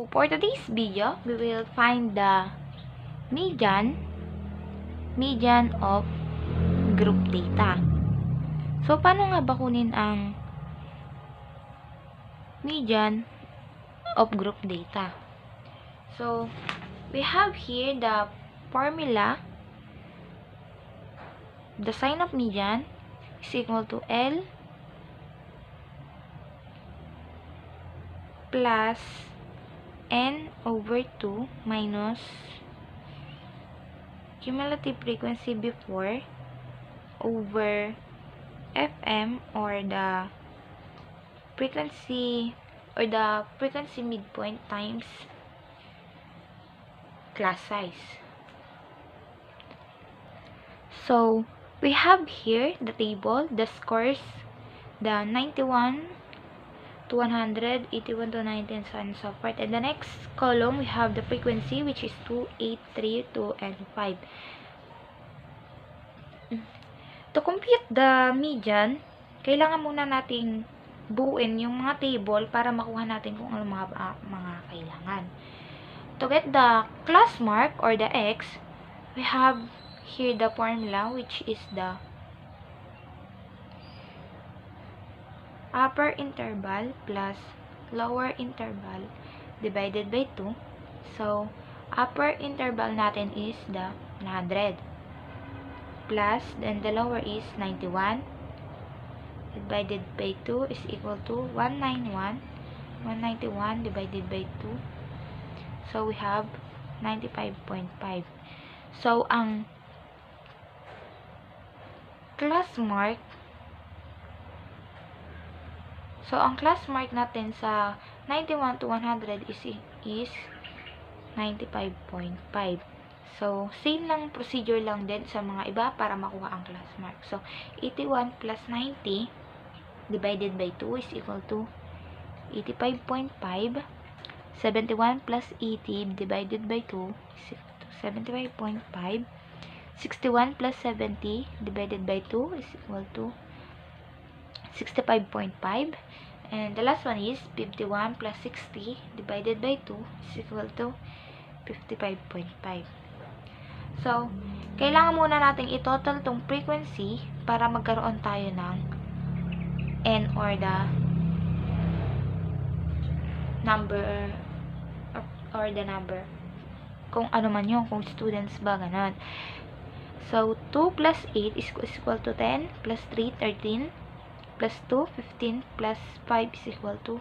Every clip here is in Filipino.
for today's video, we will find the median of group data. So, paano nga ba kunin ang median of group data? So, we have here the formula. The sign of median is equal to L plus N over 2 minus cumulative frequency before over FM or the frequency midpoint times class size. So, we have here the table, the scores, the 91 to 100, 81 to 90, and so on and so forth. And the next column, we have the frequency, which is 2, 8, 3, 2, and 5. To compute the median, kailangan muna nating buuin yung mga table para makuha natin kung ano mga kailangan. To get the class mark or the X, we have here the formula, which is the upper interval plus lower interval divided by 2. So, upper interval natin is the 100 plus, then the lower is 91 divided by 2 is equal to 191 divided by 2. So, we have 95.5. So, ang class mark natin sa 91 to 100 is 95.5. So, same lang procedure lang din sa mga iba para makuha ang class mark. So, 81 plus 90 divided by 2 is equal to 85.5. 71 plus 80 divided by 2 is equal to 75.5. 61 plus 70 divided by 2 is equal to 65.5. And the last one is 51 plus 60 divided by 2 is equal to 55.5. So, kailangan muna natin i-total tong frequency para magkaroon tayo ng N or the number kung ano man yun, kung students ba, ganun. So, 2 plus 8 is equal to 10 plus 3, 13 plus 2, 15 plus 5 is equal to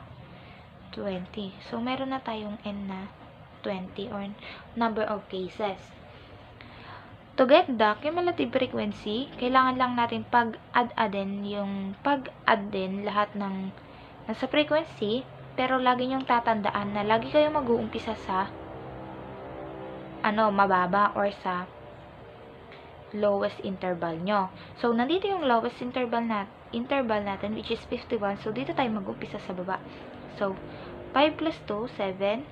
20. So, meron na tayong N na 20 or number of cases. To get the cumulative frequency, kailangan lang natin pag-add din lahat ng nasa frequency, pero lagi nyong tatandaan na lagi kayong mag-uumpisa sa mababa or sa lowest interval nyo. So, nandito yung lowest interval natin, which is 51. So, dito tayo mag-umpisa sa baba. So, 5 plus 2, 7,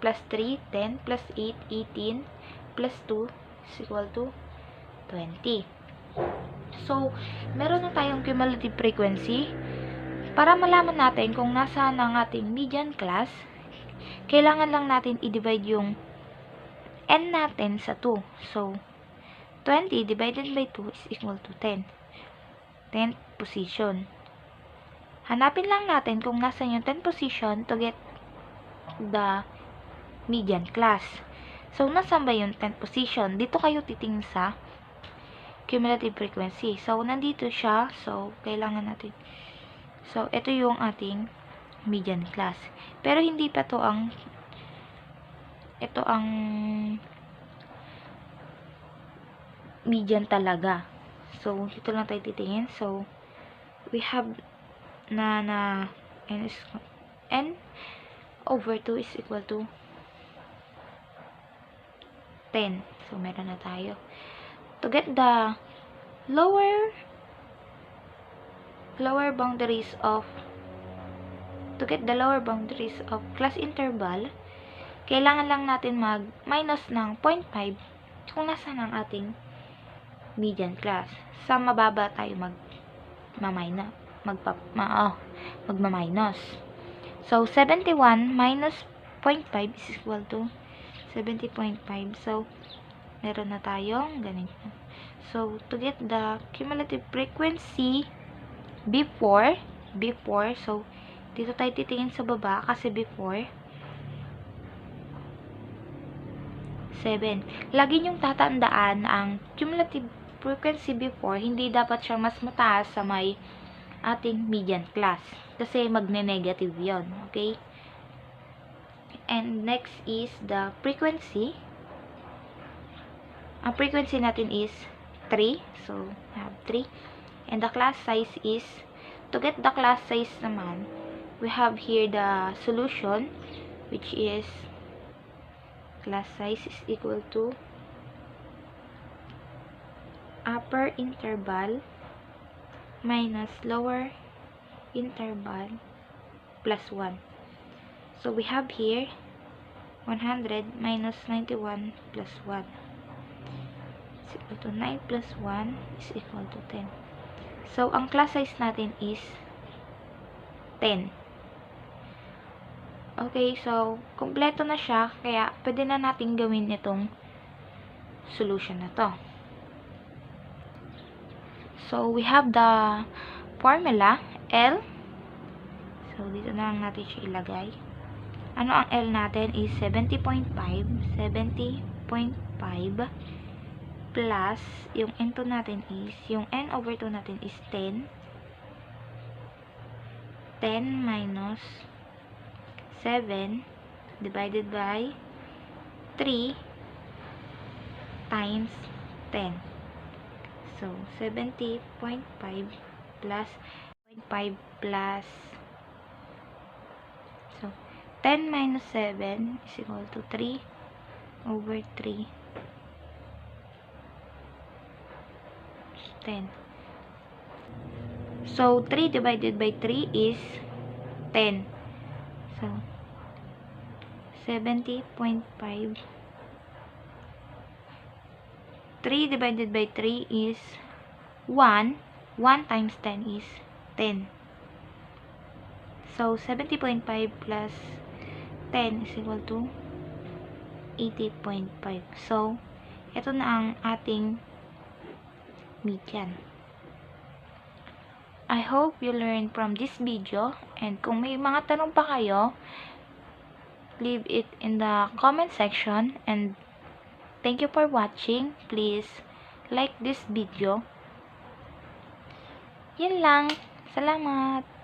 plus 3, 10, plus 8, 18, plus 2 is equal to 20. So, meron na tayong cumulative frequency. Para malaman natin kung nasaan ang ating median class, kailangan lang natin i-divide yung N natin sa 2. So, 20 divided by 2 is equal to 10. 10th position. Hanapin lang natin kung nasaan yung 10th position to get the median class. So, nasaan ba yung 10th position? Dito kayo titingin sa cumulative frequency. So, nandito siya. So, kailangan natin. So, ito yung ating median class. Pero, hindi pa to ang median talaga. So, dito lang tayo titingin. So, we have na N over 2 is equal to 10. So, meron na tayo. To get the lower boundaries of class interval, kailangan lang natin mag-minus ng 0.5 kung nasaan ang ating median class. Sa mababa tayo magma-minus. So, 71 minus 0.5 is equal to 70.5. So, meron na tayong ganito. So, to get the cumulative frequency before, so, dito tayo titingin sa baba kasi before, 7. Lagi niyong tatandaan ang cumulative frequency before, hindi dapat siya mas mataas sa may ating median class. Kasi magne-negative yon. Okay? And next is the frequency. Ang frequency natin is 3. So, we have 3. And the class size is, to get the class size naman, we have here the solution, which is class size is equal to upper interval minus lower interval plus 1. So, we have here 100 minus 91 plus 1 is equal to 9 plus 1 is equal to 10. So, ang class size natin is 10. Okay, so, kompleto na siya, kaya pwede na natin gawin itong solution na to. So, we have the formula, L. So, dito na lang natin siya ilagay. Ano ang L natin is 70.5 plus, yung N2 natin is, yung N over 2 natin is 10. 10 minus 7 divided by 3 times 10. So, 70.5 plus 0.5 plus, so, 10 minus 7 is equal to 3 over 3. 10. So, 3 divided by 3 is 10. So, 70.5. 3 divided by 3 is 1. 1 times 10 is 10. So, 70.5 plus 10 is equal to 80.5. So, ito na ang ating median. I hope you learned from this video, and kung may mga tanong pa kayo, leave it in the comment section, and thank you for watching. Please like this video. Yun lang. Salamat.